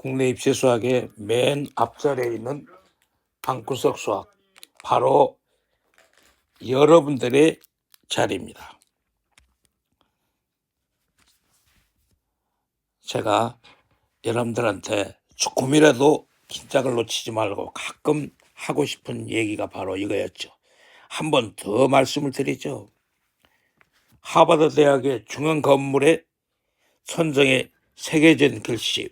국내 입시 수학의 맨 앞자리에 있는 방구석 수학, 바로 여러분들의 자리입니다. 제가 여러분들한테 조금이라도 긴장을 놓치지 말고 가끔 하고 싶은 얘기가 바로 이거였죠. 한 번 더 말씀을 드리죠. 하버드 대학의 중앙 건물에 천정에 새겨진 글씨.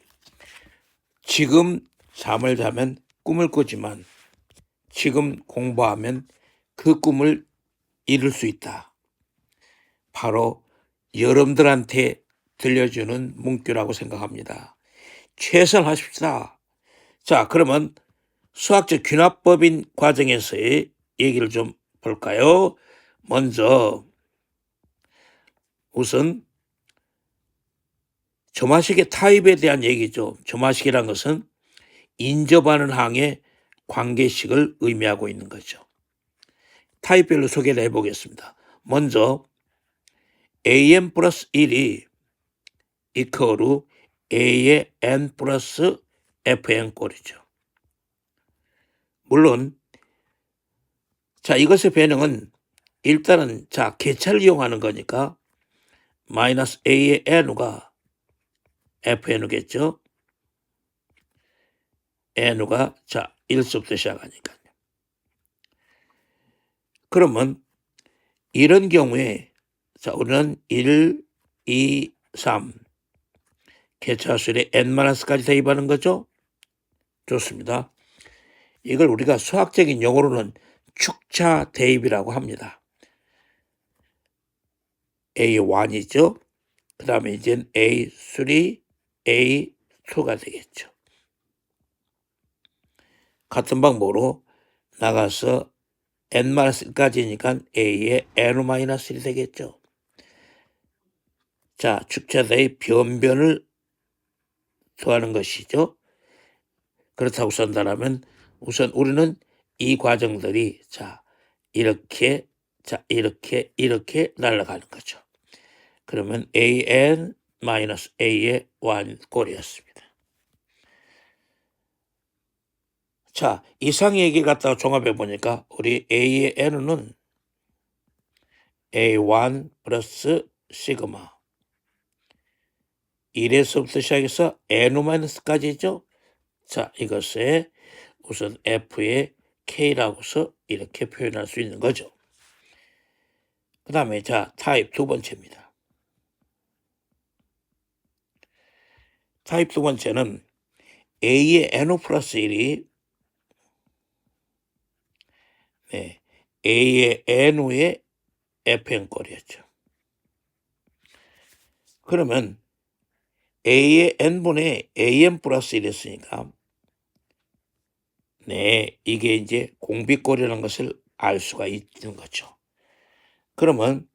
지금 잠을 자면 꿈을 꾸지만 지금 공부하면 그 꿈을 이룰 수 있다. 바로 여러분들한테 들려주는 문구라고 생각합니다. 최선하십시다. 자, 그러면 수학적 귀납법인 과정에서의 얘기를 좀 볼까요? 먼저 우선 점화식의 타입에 대한 얘기죠. 점화식이란 것은 인접하는 항의 관계식을 의미하고 있는 거죠. 타입별로 소개를 해보겠습니다. 먼저 an 플러스 1이 이퀄로 a의 n 플러스 fn 꼴이죠. 물론 자, 이것의 변형은 일단은 자 계차를 이용하는 거니까 마이너스 a의 n가 fn겠죠. n가 자 1서부터 시작하니까요. 그러면 이런 경우에 자 우리는 1, 2, 3 계차수열에 n-까지 대입하는 거죠. 좋습니다. 이걸 우리가 수학적인 용어로는 축차 대입이라고 합니다. A1이죠. 그 다음에 이제 A3, A2가 되겠죠. 같은 방법으로 나가서 n-1까지니까 A의 n-1이 되겠죠. 자, 축차 대입 변변을 더하는 것이죠. 그렇다고 쓴다면 우선 우리는 이 과정들이 자 이렇게 이렇게 날아가는 거죠. 그러면 an-a의 1 꼴이었습니다. 자, 이상 얘기 갖다가 종합해 보니까 우리 a의 n은 a1 플러스 시그마 1에서부터 시작해서 n-까지죠. 자, 이것에 우선 f의 k라고서 이렇게 표현할 수 있는 거죠. 그 다음에 자 타입 두 번째입니다. 타입 두 번째는 a의 n 플러스 1이 a의 n의 fn 꼴이었죠. 그러면 a의 n분의 an 플러스 1이었으니까 이게 이제 공비꼴이라는 것을 알 수가 있는 거죠. 그러면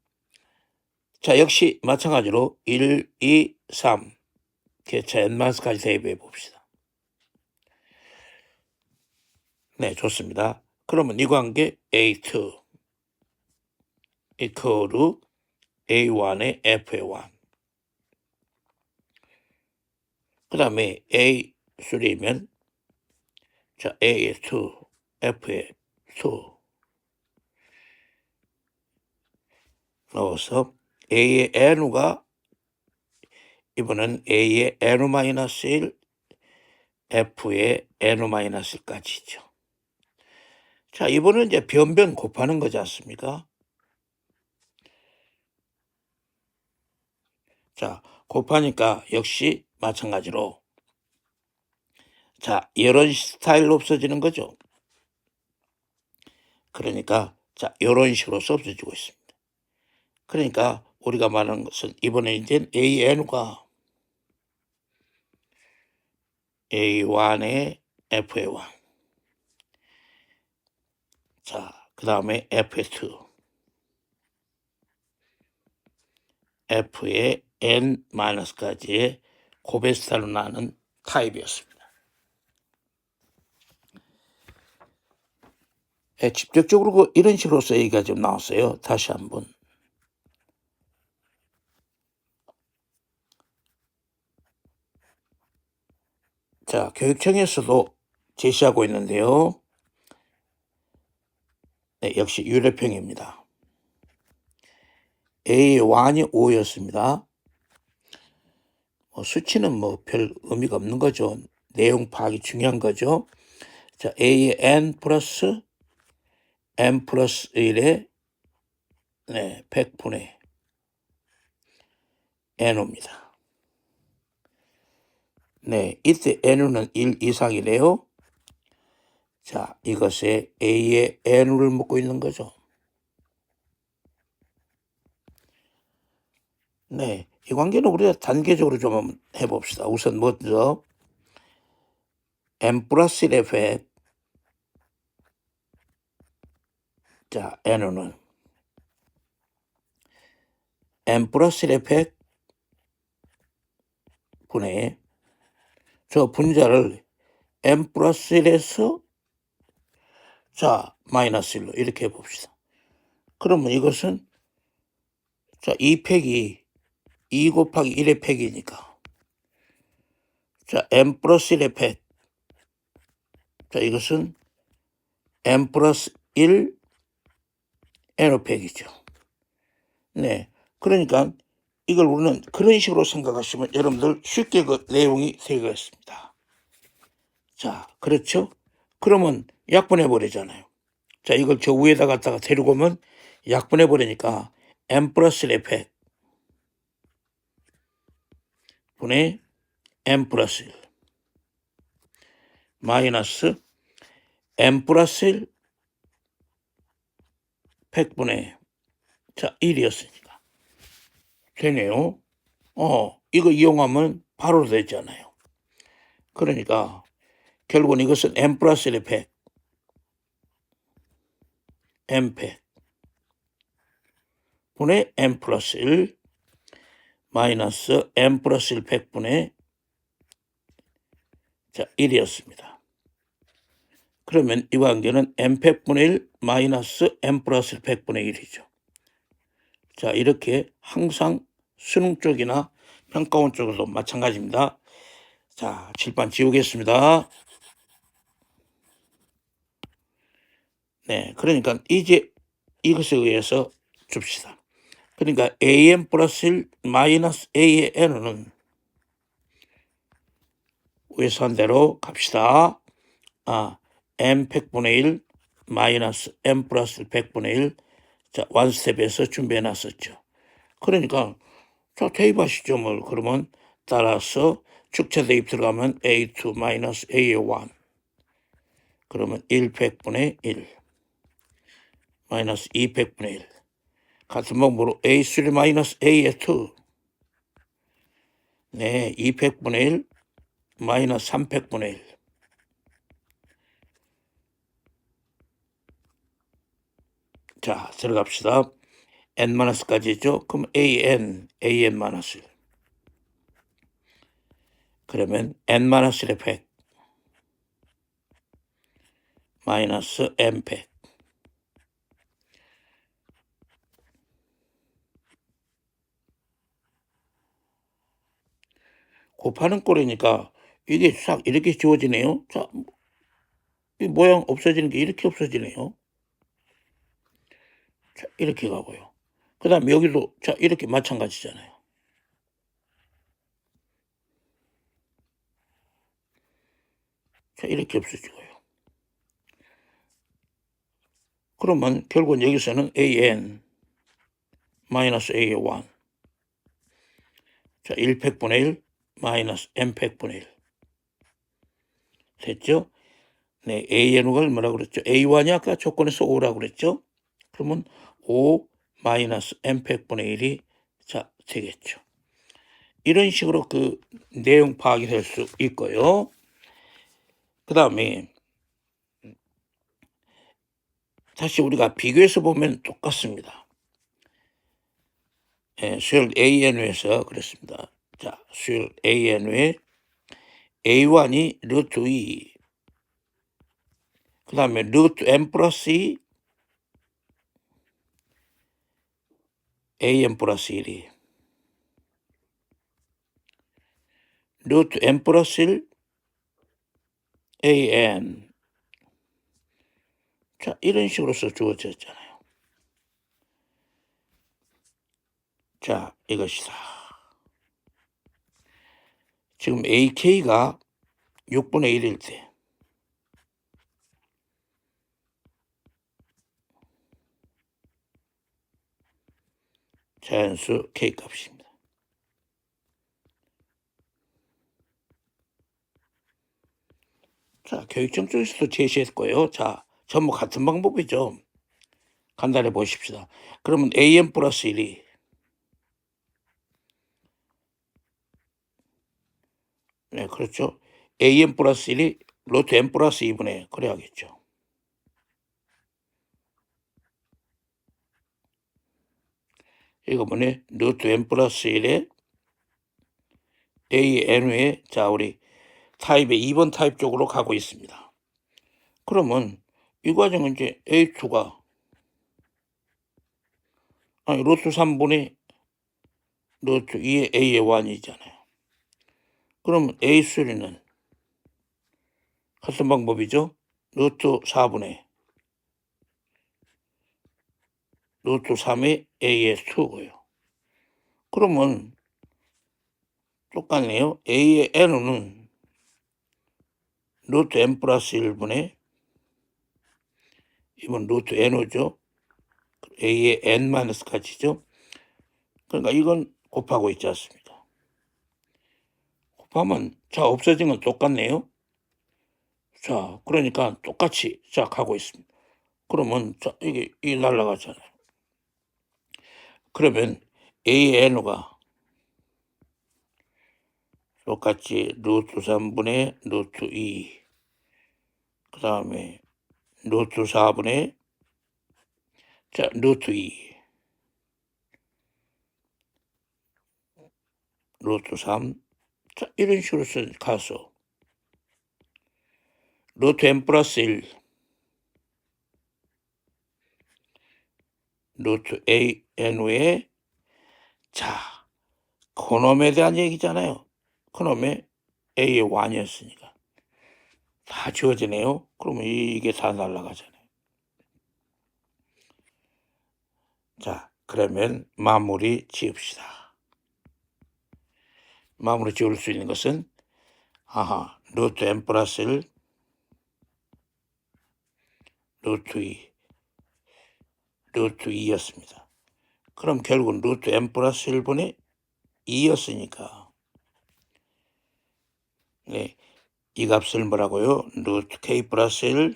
자 역시 마찬가지로 1, 2, 3 계차 n-까지 대입해 봅시다. 네, 좋습니다. 그러면 이 관계 A2 이퀄로 A1의 F의 1 그 다음에 A3면 자 A의 2 F의 2 넣어서 A의 N가 이번엔 A의 N-1 F의 N-1까지죠. 자, 이번은 이제 변변 곱하는 거지 않습니까? 자, 곱하니까 역시 마찬가지로 자, 이런 스타일로 없어지는 거죠. 그러니까 자, 이런 식으로 없어지고 있습니다. 그러니까 우리가 말하는 것은 이번에 이제 AN과 A1의 F의 1 자, 그 다음에 F의 2 F의 N-까지의 고베스타로 나는 타입이었습니다. 직접적으로 이런 식으로서 얘기가 좀 나왔어요. 다시 한번. 자, 교육청에서도 제시하고 있는데요. 네, 역시 유례평입니다. A의 완이 5였습니다. 수치는 뭐 별 의미가 없는 거죠. 내용 파악이 중요한 거죠. 자, A의 n 플러스 1의 100분의 n입니다. 네, 이때 n은 1 이상이래요. 자, 이것에 A의 n을 묻고 있는 거죠. 네, 이 관계는 우리가 단계적으로 좀 해봅시다. 우선 먼저 n 플러스 1의 100. 자, n은 n 플러스 1의 100 분의 저 분자를 n 플러스 1에서 자 마이너스 1로 이렇게 해봅시다. 그러면 이것은 자 2팩이 2 곱하기 1의 팩이니까 자 n 플러스 1의 팩 자 이것은 n 플러스 1 n의 팩이죠. 네, 그러니까 이걸 우리는 그런 식으로 생각하시면 여러분들 쉽게 그 내용이 되겠습니다. 자, 그렇죠? 그러면 약분해 버리잖아요. 자, 이걸 저 위에다 갖다가 데리고 오면 약분해 버리니까 n 플러스 1의 팩 분의 n 플러스 1 마이너스 n 플러스 1 100분의 자 1이었으니까 되네요. 이거 이용하면 바로 되잖아요. 그러니까 결국은 이것은 n 플러스 1의 100 n 100 분의 n 플러스 1 마이너스 n 플러스 1 100분의 자 1이었습니다. 그러면 이 관계는 n 100분의 1 마이너스 n 플러스 1 100분의 1이죠. 자, 이렇게 항상 수능 쪽이나 평가원 쪽에도 마찬가지입니다. 자, 칠판 지우겠습니다. 네, 그러니까 이제 이것에 의해서 줍시다. 그러니까 an 플러스 1 마이너스 a의 n은 위에서 한 대로 갑시다. n 100분의 1 마이너스 n 플러스 100분의 1 자, 원스텝에서 준비해 놨었죠. 그러니까 자, 대입하시죠. 뭘 그러면 따라서 축차 대입 들어가면 a2 마이너스 a1 그러면 1 100분의 1 마이너스 2 100분의 1 같은 방법으로 a3 마이너스 a2 네, 2 100분의 1 마이너스 3 100분의 1 자, 들어갑시다. n 마이너스까지죠. 그럼 an 마이너스 1 그러면 n 마이너스 1의 100 마이너스 n 100 곱하는 꼴이니까 이게 싹 이렇게 지워지네요. 자, 이 모양 없어지는 게 이렇게 없어지네요. 자, 이렇게 가고요. 그 다음에 여기도 자 이렇게 마찬가지잖아요. 자, 이렇게 없어지고요. 그러면 결국은 여기서는 an 마이너스 a1 자, 1 100분의 1 마이너스 n 100분의 1 됐죠? 네, an을 뭐라고 그랬죠? a1이 아까 조건에서 5라고 그랬죠? 그러면 5 마이너스 n 100분의 1이 자 되겠죠. 이런 식으로 그 내용 파악이 될 수 있고요. 그 다음에 다시 우리가 비교해서 보면 똑같습니다. 수열 AN에서 그랬습니다. 자, 수열 AN에 A1이 루트 2, 그 다음에 루트 n 플러스 2, AN 플러스 1이 루트 n 플러스 1, an. 자, 이런 식으로서 주어졌잖아요. 자, 이것이다. 지금 ak가 6분의 1일 때 자연수 k값입니다. 자, 교육청 쪽에서도 제시했고요. 자, 전부 같은 방법이죠. 간단히 보십시다. 그러면 an 플러스 1이 네, 그렇죠. an 플러스 1이 루트 n 플러스 2분의 그래야겠죠. 이거 뭐네? 루트 n 플러스 1에 an에 자, 우리 타입의 2번 타입 쪽으로 가고 있습니다. 그러면 이 과정은 이제 a2가 아니 루트 3분의 루트 2의 a의 1이잖아요. 그러면 a 수리는 같은 방법이죠. 루트 4분의 루트 3의 a의 2고요. 그러면 똑같네요. a의 n은 루트 n 플러스 1분의 이건 루트 n오죠. a의 n 마이너스까지죠. 그러니까 이건 곱하고 있지 않습니까? 곱하면 자 없어진 건 똑같네요. 자 그러니까 똑같이 자 가고 있습니다. 그러면 자 이게 날라가잖아요. 그러면 AN가 똑같이 루트 3분의 루트 2 그 다음에 루트 4분의 자 루트 2 루트 3 자 이런 식으로 가서 루트 n 플러스 1 루트 AN의 자 그놈에 대한 얘기잖아요. 그놈의 A의 1이었으니까 다 지워지네요. 그러면 이게 다 날아가잖아요. 자 그러면 마무리 지읍시다. 마무리 지을 수 있는 것은 루트 n 플러스 1 루트 2 루트 2였습니다. 그럼 결국은 루트 n 플러스 1분의 2였으니까 네, 이 값을 뭐라고요? 루트 k 플러스 1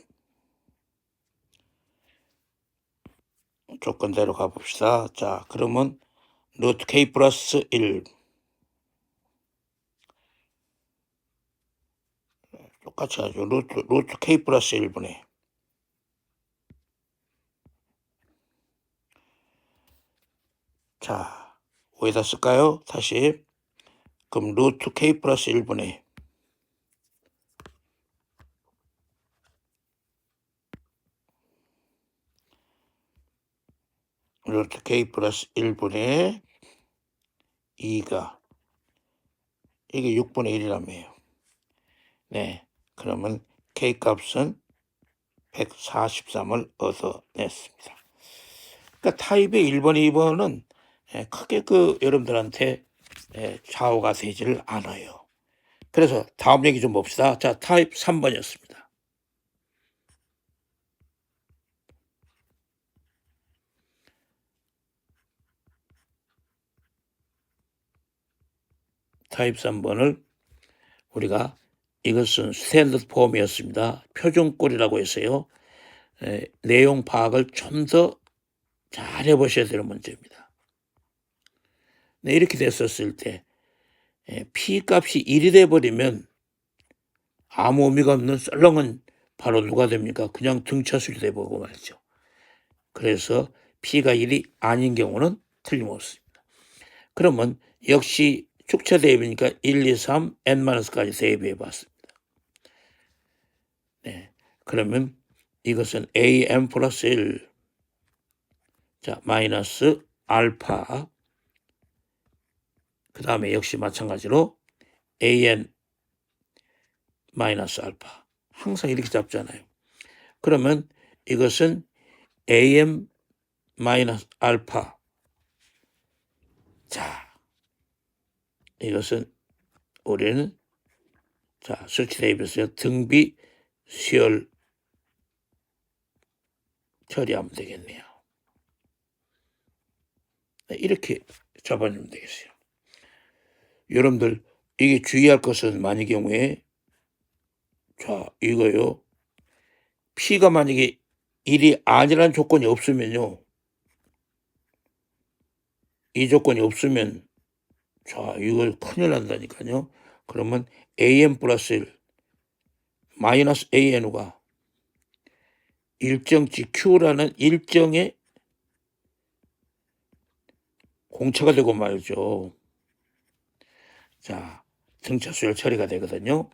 조건대로 가봅시다. 자 그러면 루트 k 플러스 1 똑같이 하죠. 루트 k 플러스 1분의 자 어디다 쓸까요? 다시 그럼 루트 k 플러스 1분의 루트 k 플러스 1분의 2가 이게 6분의 1이라며요. 네, 그러면 k 값은 143을 얻어냈습니다. 그러니까 타입의 1번, 2번은 크게 여러분들한테 좌우가 되지를 않아요. 그래서 다음 얘기 좀 봅시다. 자, 타입 3번이었습니다. 타입 3번을 우리가 이것은 스탠더드 폼이었습니다. 표준꼴이라고 했어요. 내용 파악을 좀 더 잘 해보셔야 되는 문제입니다. 네, 이렇게 됐었을 때 P값이 1이 돼버리면 아무 의미가 없는 썰렁은 바로 누가 됩니까? 그냥 등차수리 돼버리고 말이죠. 그래서 P가 1이 아닌 경우는 틀림없습니다. 그러면 역시 축차 대입이니까 1, 2, 3, n-까지 대입해봤습니다. 네, 그러면 이것은 an 플러스 1 자 마이너스 알파 그 다음에 역시 마찬가지로 an 마이너스 알파 항상 이렇게 잡잖아요. 그러면 이것은 am 마이너스 알파. 자, 이것은 우리는 자, 수치 대입해서 등비 수열 처리하면 되겠네요. 이렇게 잡아주면 되겠어요. 여러분들 이게 주의할 것은 만일 경우에 자 이거요. P가 만약에 1이 아니라는 조건이 없으면요. 이 조건이 없으면 자 이거 큰일 난다니까요. 그러면 AN 플러스 1 마이너스 ANU가 일정치 Q라는 일정의 공차가 되고 말죠. 자, 등차 수열 처리가 되거든요.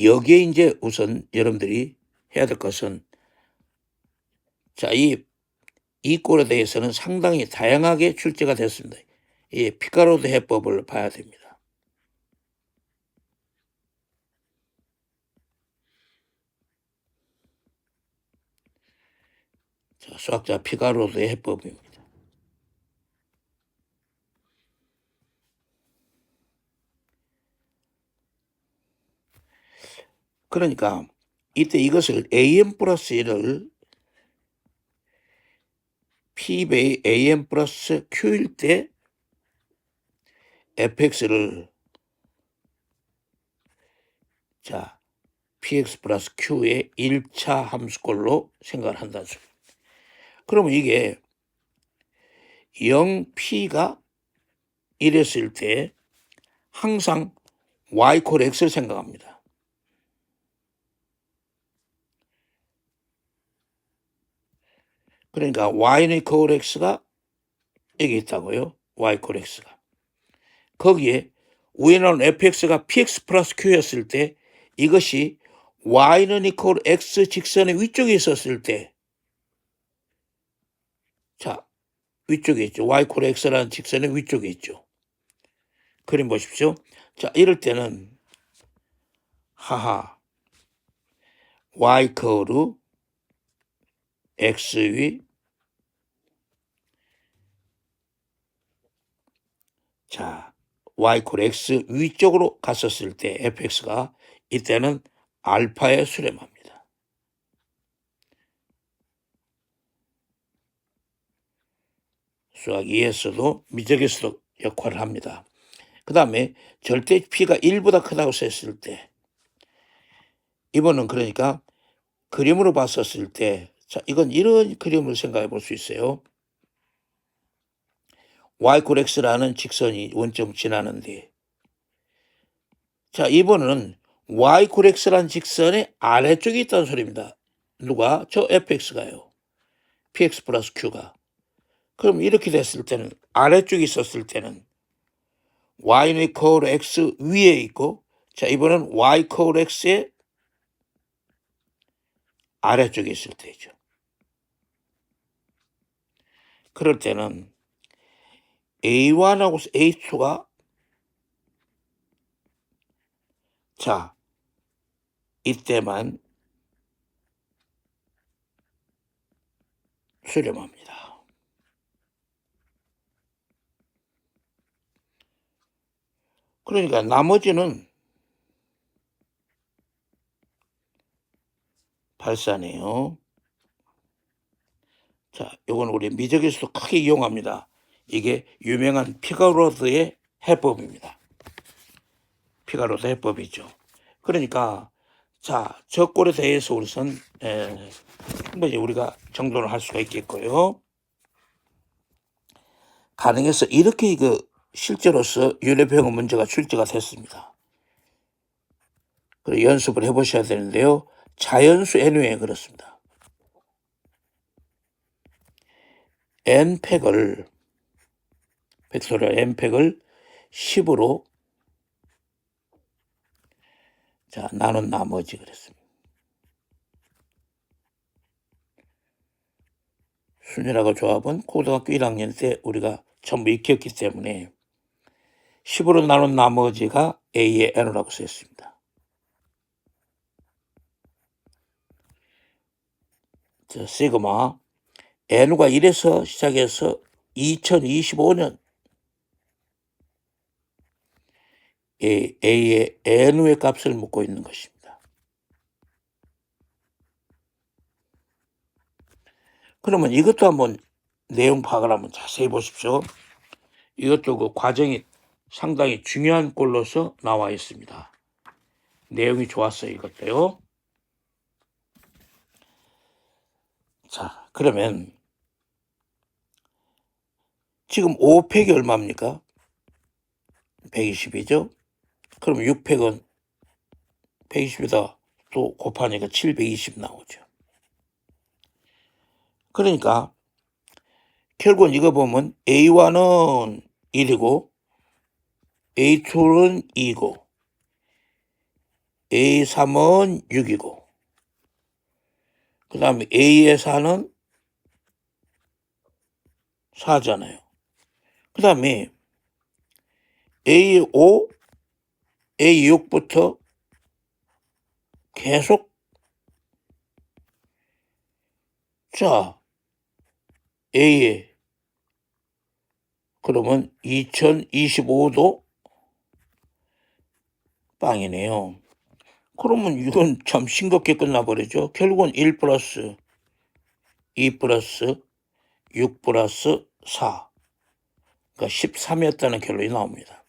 여기에 이제 우선 여러분들이 해야 될 것은 자, 이 꼴에 대해서는 상당히 다양하게 출제가 됐습니다. 이 피카로드 해법을 봐야 됩니다. 자, 수학자 피카로드의 해법입니다. 그러니까 이때 이것을 am 플러스 1을 P배의 am 플러스 Q일 때 fx를 자 px 플러스 q의 1차 함수꼴로 생각을 한다는 소리입니다. 그러면 이게 0p가 이랬을 때 항상 y 콜 x를 생각합니다. 그러니까 y는 콜 x가 여기 있다고요. y 콜 x가. 거기에 위에 나온 fx가 px 플러스 q였을 때 이것이 y는 이퀄 x 직선의 위쪽에 있었을 때 자, 위쪽에 있죠. y 콜 x라는 직선의 위쪽에 있죠. 그림 보십시오. 자, 이럴 때는 하하 y 콜 x 위 자, y 콜 x 위쪽으로 갔었을 때 fx가 이때는 알파에 수렴합니다. 수학 2에서도 미적에서도 역할을 합니다. 그 다음에 절대 P가 1보다 크다고 했을 때 이번은 그러니까 그림으로 봤었을 때 자, 이건 이런 그림을 생각해 볼 수 있어요. y 콜 x라는 직선이 원점 지나는데 자, 이번은 y 콜 x라는 직선의 아래쪽에 있다는 소리입니다. 누가? 저 fx가요. px 플러스 q가. 그럼 이렇게 됐을 때는 아래쪽에 있었을 때는 y는 이퀄 x 위에 있고 자, 이번엔 y 이퀄 x의 아래쪽에 있을 때죠. 그럴 때는 A1하고 A2가 자, 이때만 수렴합니다. 그러니까 나머지는 발산해요. 자, 이건 우리 미적에서도 크게 이용합니다. 이게 유명한 피카로드의 해법입니다. 피카로드 해법이죠. 그러니까 자, 저 꼴에 대해서 우선 충분히 우리가 정돈을 할 수가 있겠고요. 가능해서 이렇게 실제로서 유래병원 문제가 출제가 됐습니다. 그리고 연습을 해보셔야 되는데요. 자연수 n에 그렇습니다. n팩을 벡터리얼 n팩을 10으로 자 나눈 나머지 그랬습니다. 순위라고 조합은 고등학교 1학년 때 우리가 전부 익혔기 때문에 10으로 나눈 나머지가 A의 N이라고 쓰였습니다. 자, 시그마 n가 1에서 시작해서 2025년 a의 n의 값을 묻고 있는 것입니다. 그러면 이것도 한번 내용 파악을 한번 자세히 보십시오. 이것도 그 과정이 상당히 중요한 꼴로서 나와 있습니다. 내용이 좋았어요, 이것도요. 자, 그러면 지금 5팩이 얼마입니까? 120이죠? 그럼 6팩은 120에다 또 곱하니까 720 나오죠. 그러니까 결국은 이거 보면 A1은 1이고 A2는 2고 A3은 6이고 그 다음에 A의 4는 4잖아요. 그 다음에 A5, A6부터 계속 자 A에 그러면 2025도 빵이네요. 그러면 이건 참 싱겁게 끝나버리죠. 결국은 1 플러스 2 플러스 6 플러스 4 그러니까 13이었다는 결론이 나옵니다.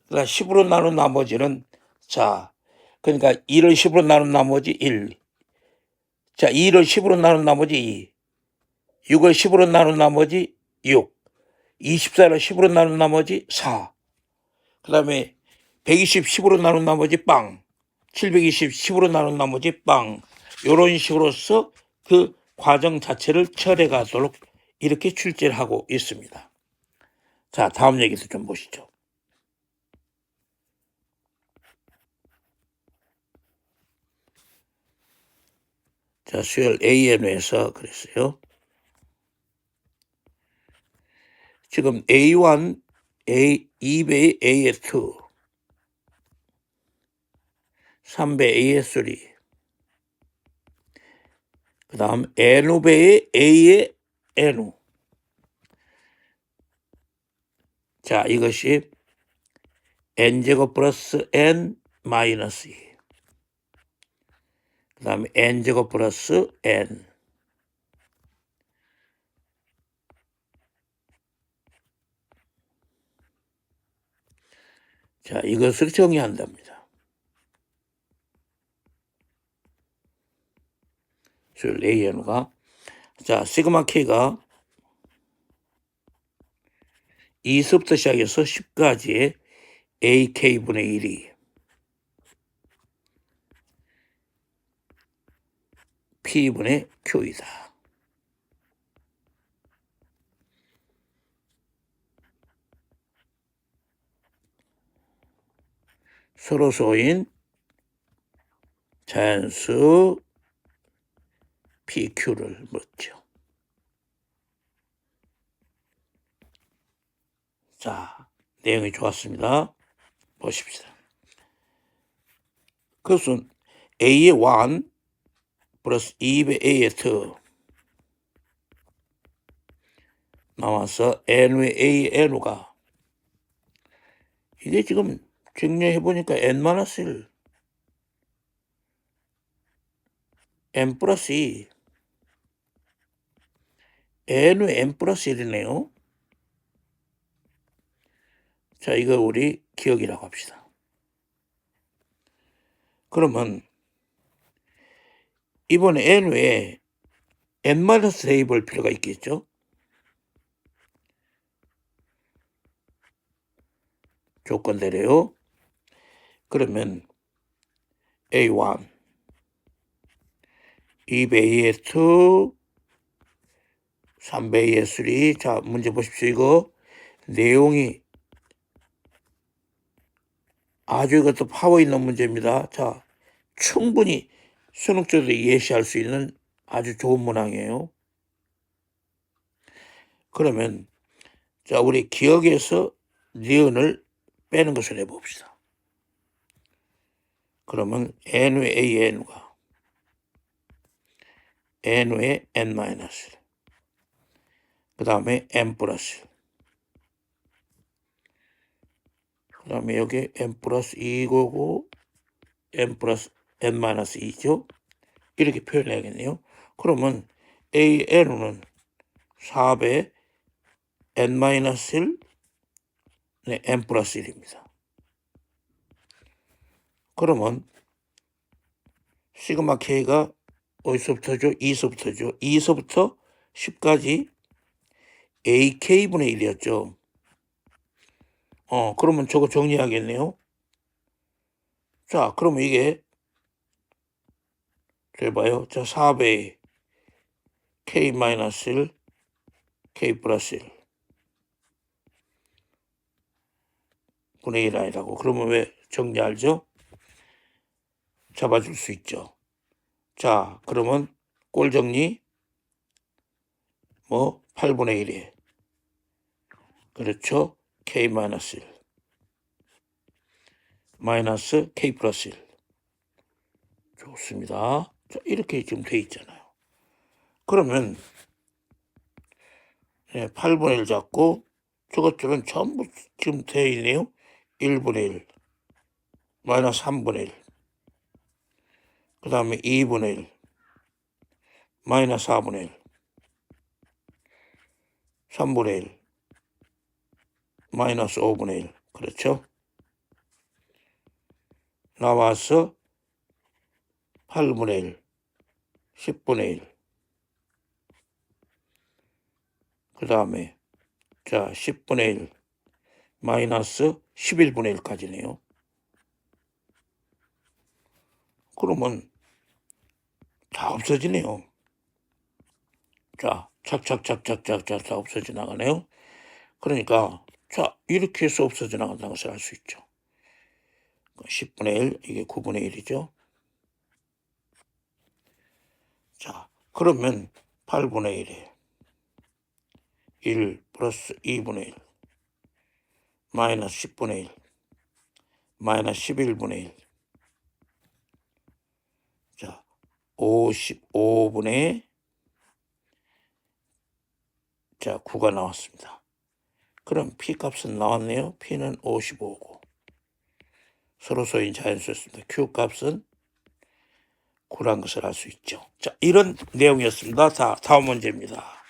그러니까 10으로 나눈 나머지는 자 그러니까 1을 10으로 나눈 나머지 1 자 2를 10으로 나눈 나머지 2 6을 10으로 나눈 나머지 6 24를 10으로 나눈 나머지 4 그 다음에 120 10으로 나눈 나머지 빵 720 10으로 나눈 나머지 빵 이런 식으로서 그 과정 자체를 처리해 가도록 이렇게 출제를 하고 있습니다. 자, 다음 얘기도 좀 보시죠. 자, 수열 AN에서 그랬어요. 지금 A1, A2배 AS2, 3배 AS3, 그 다음 N배의 A의 N. 자, 이것이 N제곱 플러스 N 마이너스 2. 그 다음에 N제곱 플러스 N. 자, 이것을 정의한답니다. 줄 AN가. 자, 시그마 K가 2서부터 시작해서 10까지의 AK분의 1이 P분의 Q이다. 서로소인 자연수 PQ를 묻죠. 자, 내용이 좋았습니다. 보십시다. 그것은 A의 1 플러스 2배 A의 2 나와서 N의 A의 N가 이게 지금 정리해보니까 N-1 N 플러스 2 N의 N 플러스 1이네요. 자, 이거 우리 기억이라고 합시다. 그러면 이번에 N 외에 N-3 볼 필요가 있겠죠? 조건대로요. 그러면 A1, 2배의 2, 3배의 3. 자, 문제 보십시오. 이거 내용이 아주 이것도 파워 있는 문제입니다. 자, 충분히 수능자들이 예시할 수 있는 아주 좋은 문항이에요. 그러면 자, 우리 기억에서 니은을 빼는 것을 해봅시다. 그러면 N의 AN과 n 후에 n 마이너스 1. 그 다음에 n 플러스 1. 그 다음에 여기 n 플러스 2고고 n 플러스 n 마이너스 2죠. 이렇게 표현해야겠네요. 그러면 AN은 4배 n 마이너스 1 네, n 플러스 1입니다. 그러면 시그마 K가 어디서부터죠? 2서부터죠. 2서부터 10까지 AK분의 1이었죠. 그러면 저거 정리하겠네요. 자, 그러면 이게 잘 봐요. 자, 4배 K-1 K 플러스 1 분의 1 아니라고. 그러면 왜 정리하죠? 잡아줄 수 있죠. 자, 그러면 꼴 정리 8분의 1이 그렇죠. K-1 마이너스 K 플러스 1 좋습니다. 자, 이렇게 지금 돼 있잖아요. 그러면 8분의 1 잡고 저것들은 전부 지금 되어 있네요. 1분의 1 마이너스 3분의 1 그 다음에 2분의 1 마이너스 4분의 1 3분의 1 마이너스 5분의 1 그렇죠? 나와서 8분의 1 10분의 1 그 다음에 자 10분의 1 마이너스 11분의 1까지네요. 그러면 다 없어지네요. 자 착착착착착착 다 없어져 나가네요. 그러니까 자 이렇게 해서 없어져 나간다는 것을 알 수 있죠. 10분의 1 이게 9분의 1이죠. 자 그러면 8분의 1에 1 플러스 2분의 1 마이너스 10분의 1 마이너스 11분의 1 자 55분의 자 9가 나왔습니다. 그럼 P값은 나왔네요. P는 55고 서로 소인 자연수였습니다. Q값은 9란 것을 알 수 있죠. 자 이런 내용이었습니다. 자 다음 문제입니다.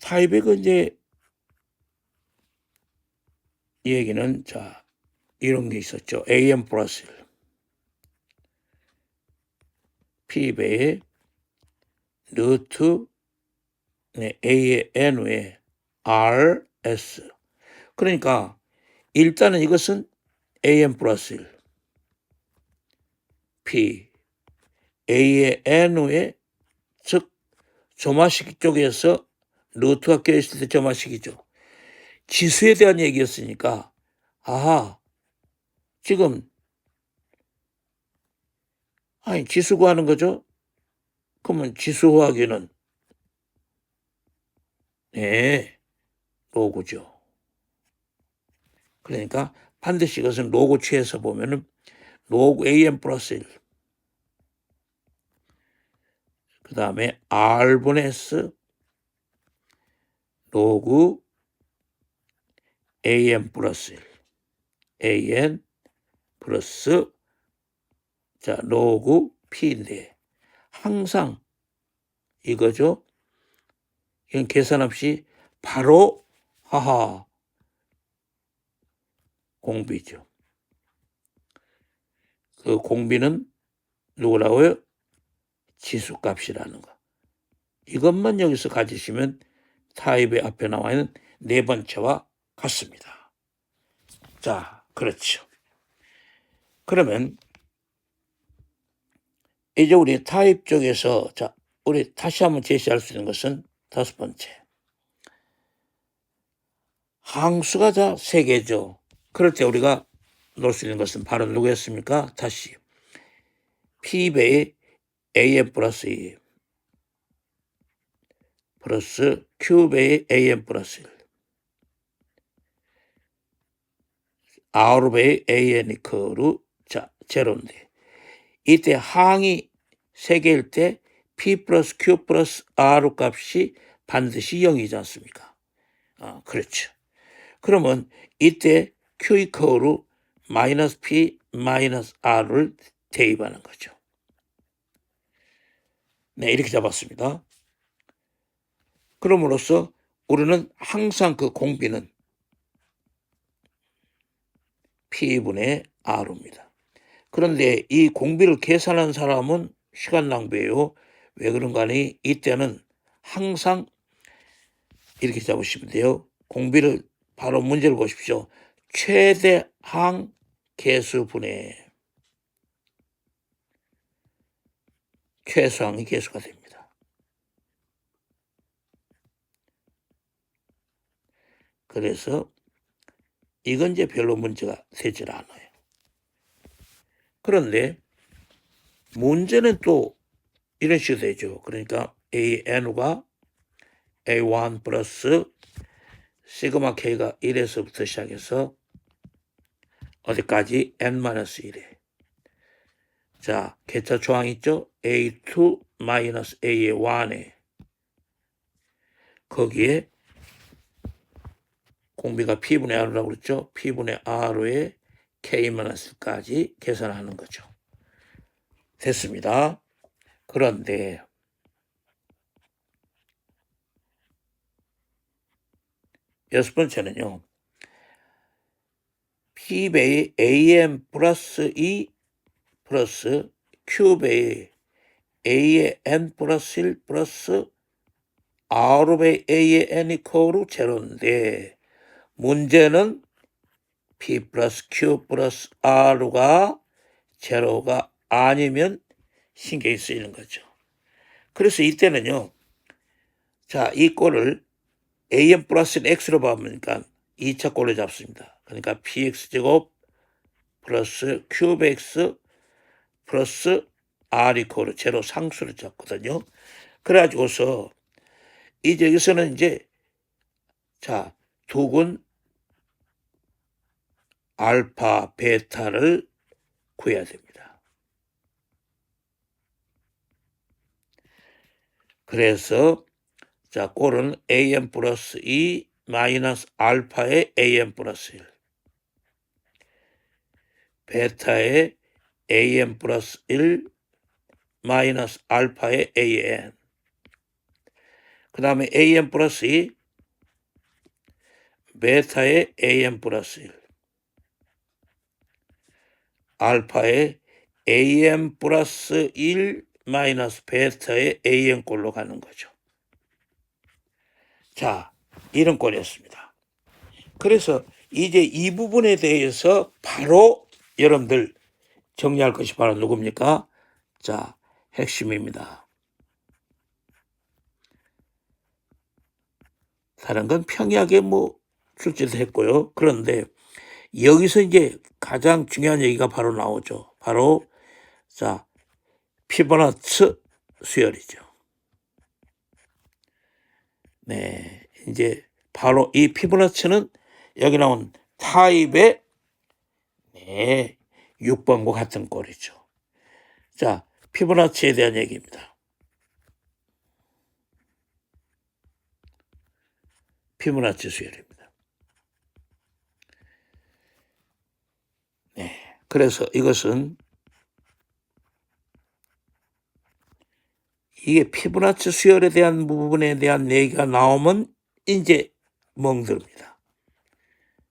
타입의 이제 얘기는 자 이런 게 있었죠. AM 플러스 1 P배의 루트 A의 N의 RS 그러니까 일단은 이것은 AM 플러스 1 P A의 N의 즉 점화식 쪽에서 루트가 껴있을 때 점화식이죠. 지수에 대한 얘기였으니까 아하 지금 지수 구하는 거죠. 그러면 지수 구하기는 로그죠. 그러니까 반드시 이것은 로그 취해서 보면은 로그 AM 플러스 1 그 다음에 R분의 S 로그 AM 플러스 1 AN 플러스 자 로그 P인데 항상 이거죠. 이건 계산 없이 바로 공비죠. 그 공비는 누구라고요? 지수값이라는 거. 이것만 여기서 가지시면 타입의 앞에 나와 있는 네 번째와 같습니다. 자, 그렇죠. 그러면 이제 우리 타입 쪽에서 자, 우리 다시 한번 제시할 수 있는 것은 다섯 번째. 항수가 자 세 개죠. 그럴 때 우리가 놓을 수 있는 것은 바로 누구였습니까? 다시 P배의 AN 플러스 2 플러스 Q배의 AN 플러스 1. R배의 AN 이퀄로 자, 제로인데 이때 항이 3개일 때 P 플러스 Q 플러스 R 값이 반드시 0이지 않습니까? 그렇죠. 그러면 이때 Q 이퀄로 마이너스 P 마이너스 R을 대입하는 거죠. 네, 이렇게 잡았습니다. 그럼으로써 우리는 항상 그 공비는 P분의 R입니다. 그런데 이 공비를 계산한 사람은 시간 낭비예요. 왜 그런가 하니 이때는 항상 이렇게 잡으시면 돼요. 공비를 바로 문제를 보십시오. 최대항 계수분의 최소항의 계수가 됩니다. 그래서 이건 이제 별로 문제가 되질 않아요. 그런데 문제는 또 이런 식으로 되죠. 그러니까 AN과 A1 플러스 시그마 K가 1에서부터 시작해서 어디까지 N-1에 자, 개차 조항 있죠? A2 마이너스 A의 1에 거기에 공비가 P분의 R라고 그랬죠? P분의 R에 K-까지 계산하는 거죠. 됐습니다. 그런데 여섯 번째는요. P배의 AM 플러스 2 플러스 Q배의 A의 N 플러스 1 플러스 R배의 A의 N 이퀄로 제로인데 문제는 P 플러스 Q 플러스 R가 제로가 아니면 신경이 쓰이는 거죠. 그래서 이때는요. 자, 이 꼴을 AM 플러스 X로 봐보니까 2차 꼴로 잡습니다. 그러니까 PX제곱 플러스 QBX 플러스 R 이퀄로 제로 상수를 잡거든요. 그래가지고서 이제 여기서는 이제 자, 두근 알파, 베타를 구해야 됩니다. 그래서 자, 꼴은 AM 플러스 2 마이너스 알파의 AM 플러스 1 베타의 AM 플러스 1 마이너스 알파의 AN 그 다음에 AM 플러스 2 베타의 AM 플러스 1 알파의 AM 플러스 1 마이너스 베타의 AN 꼴로 가는 거죠. 자, 이런 꼴이었습니다. 그래서 이제 이 부분에 대해서 바로 여러분들 정리할 것이 바로 누굽니까? 자, 핵심입니다. 다른 건 평이하게 출제도 했고요. 그런데 여기서 이제 가장 중요한 얘기가 바로 나오죠. 바로 자, 피보나치 수열이죠. 네, 이제 바로 이 피보나치는 여기 나온 타입의 6번과 같은 꼴이죠. 자, 피보나치에 대한 얘기입니다. 피보나치 수열입니다. 네, 그래서 이것은 이게 피보나치 수열에 대한 부분에 대한 얘기가 나오면 이제 멍들입니다.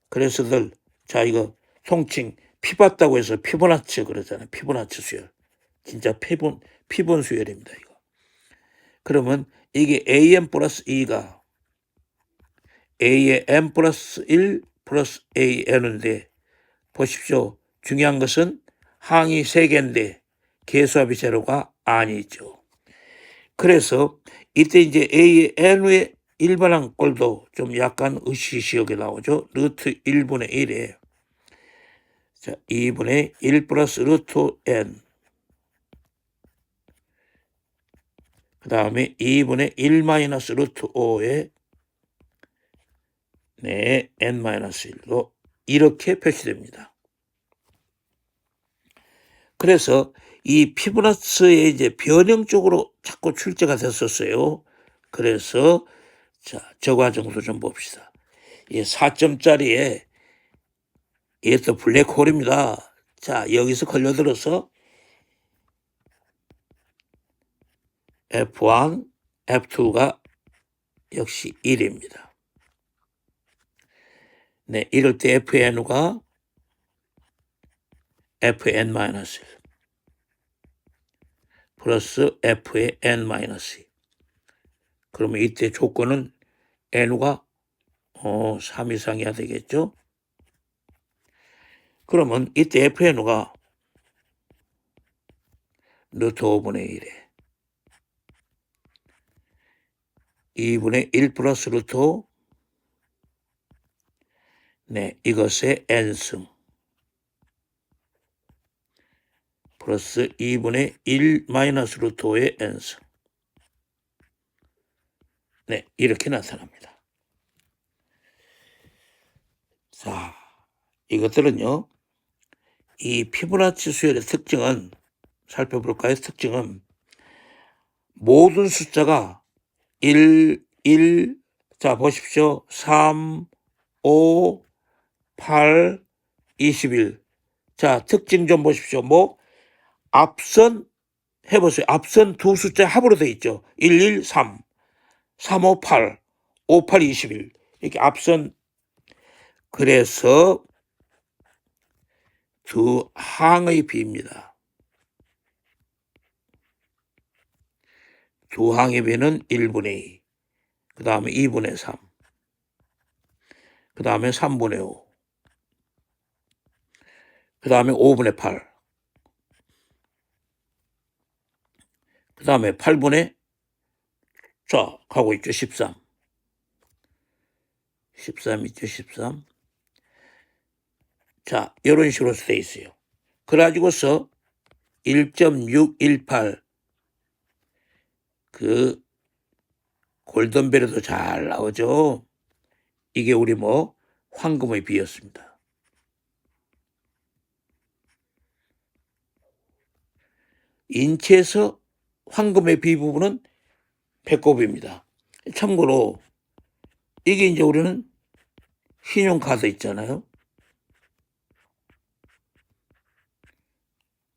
그래서들 자 이거 통칭 피 봤다고 해서 피보나치 그러잖아요. 피보나치 수열. 진짜 피본 수열입니다. 이거. 그러면 이게 AM 플러스 2가 A의 N 플러스 1 플러스 AN인데 보십시오. 중요한 것은 항이 3개인데 계수합이 제로가 아니죠. 그래서 이때 이제 A의 N의 일반항 꼴도 좀 약간 으시시하게 나오죠. 루트 1분의 1에 자 2분의 1 플러스 루트 N 그 다음에 2분의 1 마이너스 루트 5에 네, n-1로 이렇게 표시됩니다. 그래서 이 피보나치의 이제 변형 쪽으로 자꾸 출제가 됐었어요. 그래서 자, 저 과정도 좀 봅시다. 이 4점짜리에 이게 또 블랙홀입니다. 자, 여기서 걸려들어서 F1, F2가 역시 1입니다. 네, 이럴 때 FN가 FN-1 플러스 F의 N-2. 그러면 이때 조건은 N가 3 이상이어야 되겠죠? 그러면 이때 FN가 루트 5분의 1에 2분의 1 플러스 루트 5 네, 이것의 n승 플러스 2분의 1 마이너스 루트 5의 n승 네, 이렇게 나타납니다. 자, 이것들은요, 이 피보나치 수열의 특징은 살펴볼까요? 특징은 모든 숫자가 1, 1, 자 보십시오. 3, 5, 8, 21. 자, 특징 좀 보십시오. 뭐 앞선 해보세요. 앞선 두 숫자 합으로 돼 있죠. 1, 1, 3, 3, 5, 8, 5, 8, 21. 이렇게 앞선. 그래서 두 항의 비입니다. 두 항의 비는 1분의 2, 그 다음에 2분의 3, 그 다음에 3분의 5, 그 다음에 5분의 8, 그 다음에 8분의 자 가고 있죠. 13. 13 있죠. 13. 자, 이런 식으로 돼 있어요. 그래가지고서 1.618 그 골든벨에도 잘 나오죠. 이게 우리 뭐 황금의 비였습니다. 인체에서 황금의 비 부분은 배꼽입니다. 참고로 이게 이제 우리는 신용카드 있잖아요.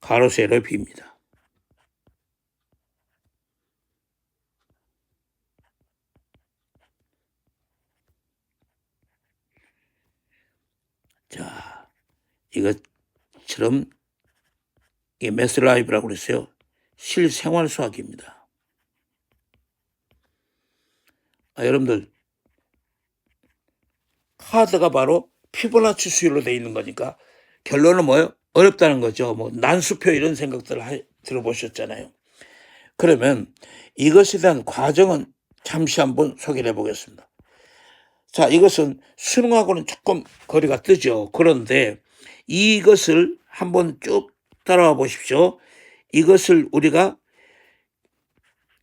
가로 세로의 비입니다. 자, 이것처럼 이게 매스라이브라고 그랬어요. 실생활 수학입니다. 여러분들 카드가 바로 피보나치 수열로 되어 있는 거니까 결론은 뭐예요? 어렵다는 거죠. 뭐 난수표 이런 생각들 들어보셨잖아요. 그러면 이것에 대한 과정은 잠시 한번 소개를 해보겠습니다. 자, 이것은 수능하고는 조금 거리가 뜨죠. 그런데 이것을 한번 쭉 따라와 보십시오. 이것을 우리가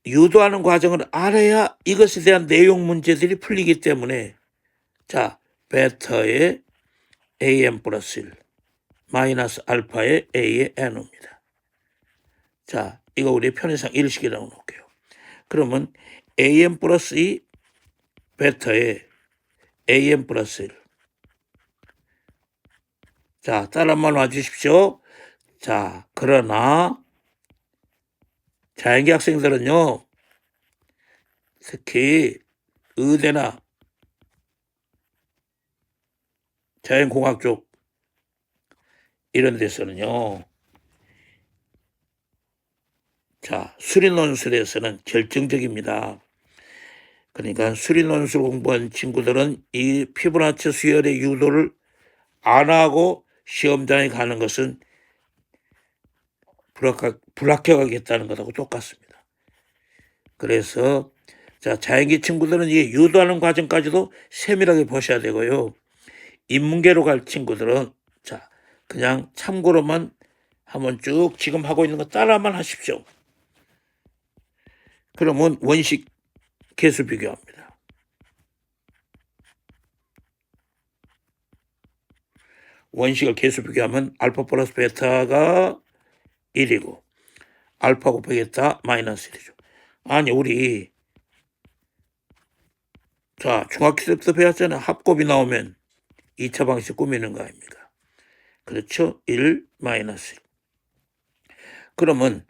유도하는 과정을 알아야 이것에 대한 내용 문제들이 풀리기 때문에 자, 베타의 am 플러스 1 마이너스 알파의 a의 n입니다. 자, 이거 우리 편의상 일식이라고 놓을게요. 그러면 am 플러스 2 베타의 am 플러스 1. 자, 따라만 와주십시오. 자, 그러나 자연계 학생들은요, 특히 의대나 자연공학 쪽 이런 데서는요, 자, 수리논술에서는 결정적입니다. 그러니까 수리논술 공부한 친구들은 이 피보나치 수열의 유도를 안 하고 시험장에 가는 것은 불합격하겠다는 것하고 똑같습니다. 그래서 자, 자연계 친구들은 이 유도하는 과정까지도 세밀하게 보셔야 되고요. 인문계로 갈 친구들은 자, 그냥 참고로만 한번 쭉 지금 하고 있는 거 따라만 하십시오. 그러면 원식 개수 비교합니다. 원식을 개수 비교하면 알파 플러스 베타가 1이고 알파 곱하기 베타 마이너스 1이죠. 아니 우리 자 중학교 때부터 배웠잖아요. 합곱이 나오면 2차 방식 꾸미는 거 아닙니까? 그렇죠? 1 마이너스 1. 그러면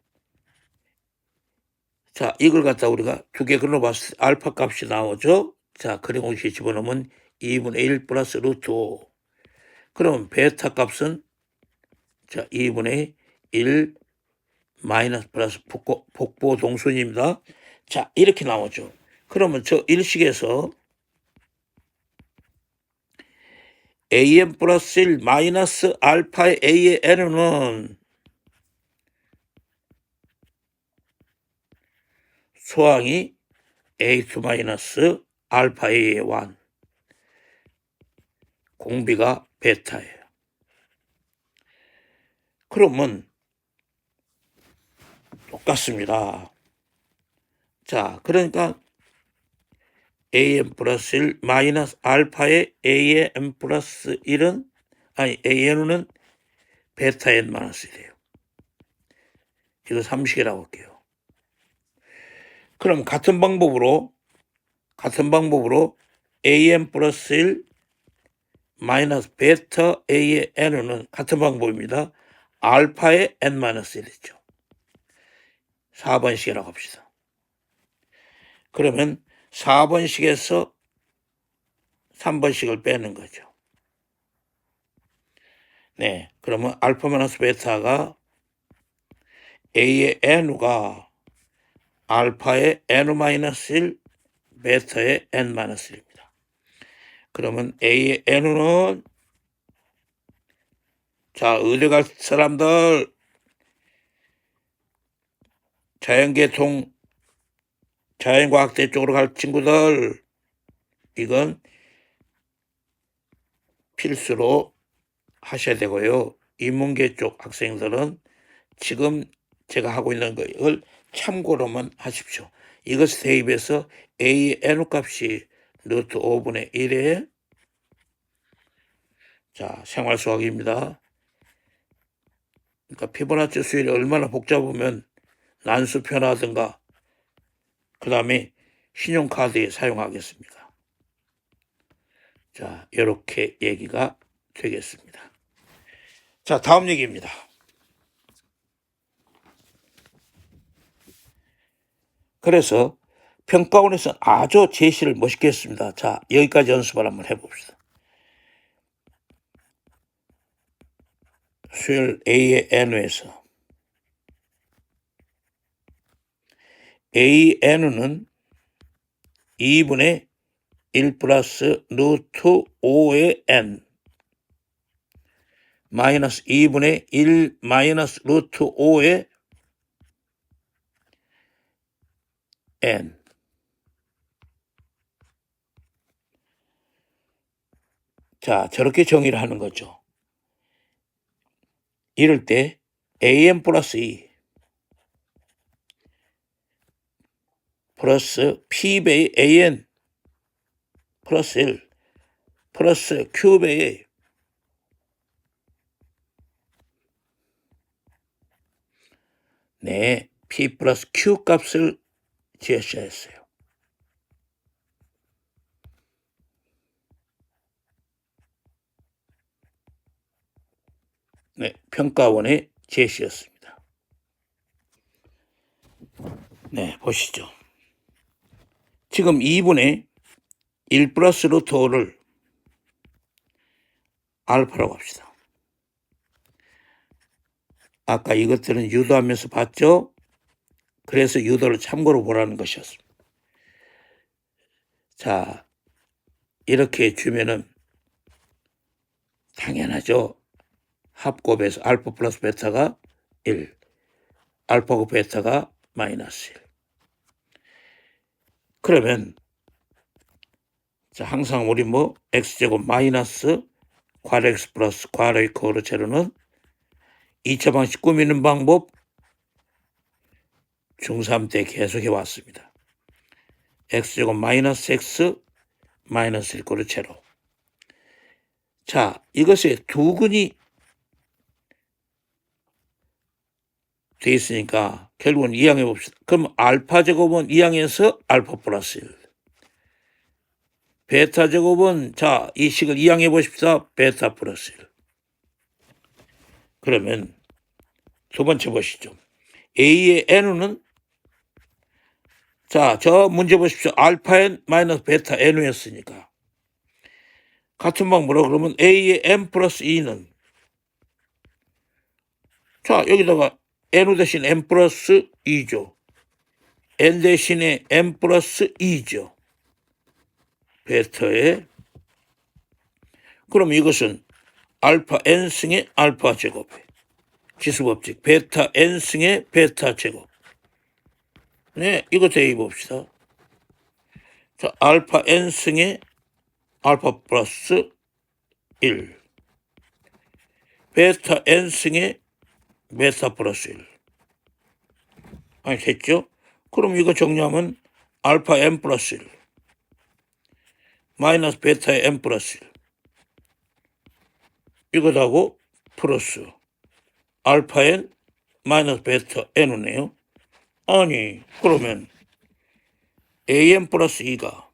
자 이걸 갖다 우리가 두 개 걸어봤을 때 알파 값이 나오죠? 자 그래공식에 집어넣으면 2분의 1 플러스 루트 5. 그러면 베타 값은 자 2분의 1 마이너스 플러스 복보 동순입니다. 자 이렇게 나오죠. 그러면 저 일식에서 am 플러스 1 마이너스 알파의 a의 n은 소항이 a2 마이너스 알파 a의 1 공비가 베타예요. 그러면 똑같습니다. 자 그러니까 am 플러스 1 마이너스 알파의 a의 n 플러스 1은 아니 an은 베타의 n 마이너스 1이에요. 이거 3식이라고 할게요. 그럼 같은 방법으로 am 플러스 1 마이너스 베타 a의 n은 같은 방법입니다. 알파의 n 마이너스 1이죠. 4번식이라고 합시다. 그러면 4번식에서 3번식을 빼는 거죠. 네, 그러면 알파 마이너스 베타가 a의 n가 알파의 n-1, 베타의 n-1입니다. 그러면 a의 n은 자 의대 갈 사람들 자연계통 자연과학대 쪽으로 갈 친구들 이건 필수로 하셔야 되고요. 인문계 쪽 학생들은 지금 제가 하고 있는 걸 참고로만 하십시오. 이것을 대입해서 a의 n 값이 루트 5분의 1에 자 생활수학입니다. 그러니까 피보나치 수열이 얼마나 복잡하면 난수 변화든가 그 다음에 신용카드에 사용하겠습니까? 자 이렇게 얘기가 되겠습니다. 자 다음 얘기입니다. 그래서 평가원에서는 아주 제시를 멋있게 했습니다. 자 여기까지 연습을 한번 해봅시다. 수열 a의 n에서 an은 2분의 1 플러스 루트 5의 n 마이너스 2분의 1 마이너스 루트 5의 n 자 저렇게 정의를 하는 거죠. 이럴 때 am 플러스 2 플러스 p배의 an 플러스 1 플러스 q배의 네, p 플러스 q 값을 제시했어요. 네, 평가원의 제시였습니다. 네, 보시죠. 지금 2분의 1 플러스 루트 5를 알파라고 합시다. 아까 이것들은 유도하면서 봤죠? 그래서 유도를 참고로 보라는 것이었습니다. 자, 이렇게 주면은 당연하죠. 합곱에서 알파 플러스 베타가 1, 알파 곱 베타가 마이너스 1. 그러면 자 항상 우리 뭐 x제곱 마이너스 괄 x 플러스 괄의 거로 제로는 2차 방식 꾸미는 방법 중3 때 계속 해왔습니다. x제곱 마이너스 x 마이너스 1꼴을 제로. 자, 이것에 두근이 돼 있으니까 결국은 이항해 봅시다. 그럼 알파 제곱은 이항해서 알파 플러스 1. 베타 제곱은 자, 이 식을 이항해 보십시다. 베타 플러스 1. 그러면 두 번째 보시죠. a의 n은 자, 저 문제 보십시오. 알파 n 마이너스 베타 n이었으니까 같은 방법으로 그러면 a의 n 플러스 2는 자, 여기다가 n 대신 n 플러스 2죠. n 대신에 n 플러스 2죠. 베타에 그럼 이것은 알파 n승의 알파 제곱에 지수법칙 베타 n승의 베타 제곱. 네, 이거 대입 봅시다. 자, 알파 n승의 알파 플러스 1 베타 n승의 베타 플러스 1 아니 됐죠? 그럼 이거 정리하면 알파 n 플러스 1 마이너스 베타의 n 플러스 1 이거하고 플러스 알파 n 마이너스 베타 n이네요. 아니 그러면 an 플러스 2가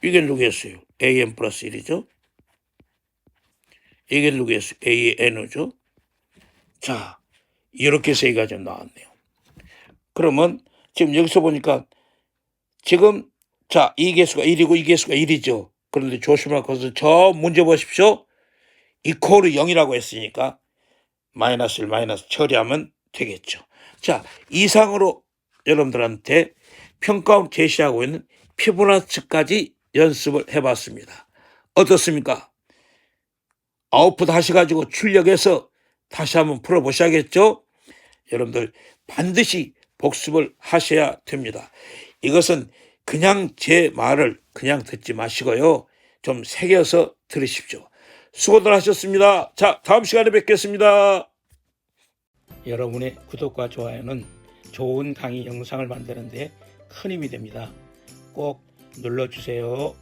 이게 누구였어요? an 플러스 1이죠. 이게 누구였어요? an이죠. 자, 이렇게 세 가지 나왔네요. 그러면 지금 여기서 보니까 지금 자, 이 개수가 1이고 이 개수가 1이죠. 그런데 조심할 것은 저 문제 보십시오. 이퀄이 0이라고 했으니까 마이너스 1 마이너스 처리하면 되겠죠. 자, 이상으로 여러분들한테 평가원 제시하고 있는 피보나치까지 연습을 해봤습니다. 어떻습니까? 아웃풋 하셔가지고 출력해서 다시 한번 풀어보셔야겠죠? 여러분들 반드시 복습을 하셔야 됩니다. 이것은 그냥 제 말을 그냥 듣지 마시고요. 좀 새겨서 들으십시오. 수고들 하셨습니다. 자, 다음 시간에 뵙겠습니다. 여러분의 구독과 좋아요는 좋은 강의 영상을 만드는 데 큰 힘이 됩니다. 꼭 눌러주세요.